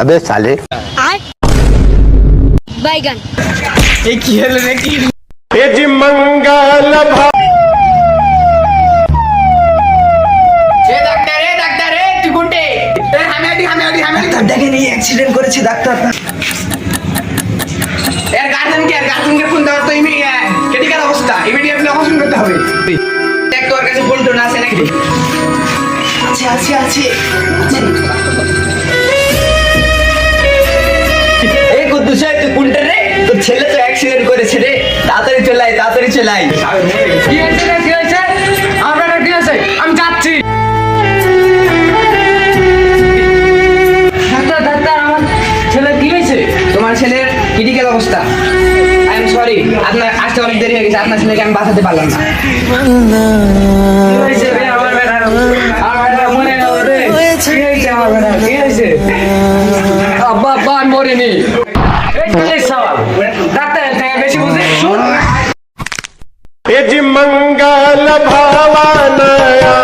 अबे साले बैगन এই কি হলো নাকি ये जी मंगल ডাক্তার তুই কোনটে আমি ডাক্তার দেখেনি অ্যাক্সিডেন্ট করেছে ডাক্তার এর গার্জেনকে ফোন দাও তো ক্রিটিক্যাল অবস্থা ইমিডিয়েটলি অপারেশন করতে হবে দেখ তোর কাছে বলতো না আছে নাকি আছে এই কুদ্দুস তুই কোনটা রে তোর ছেলে তো অ্যাক্সিডেন্ট করেছে রে তাড়াতাড়ি চলে আয় কি হয়েছে আমার কি হয়েছে আমি যাচ্ছি ডাক্তার আমার ছেলে কি হয়েছে তোমার ছেলের ক্রিটিক্যাল অবস্থা আই এম সরি আপনার আসতে অনেক দেরি হয়ে গেছে আপনার ছেলেকে আমি বাঁচাতে পারলাম না কি হয়েছে রে আমার বেটার মনে গেল রে কি হয়েছে আমার বেটার কি হয়েছে আব্বা আমি মরিনি এই সওয়াল ডাক্তার থেকে বেশি বুঝে শুন ये जी मंगल भावानया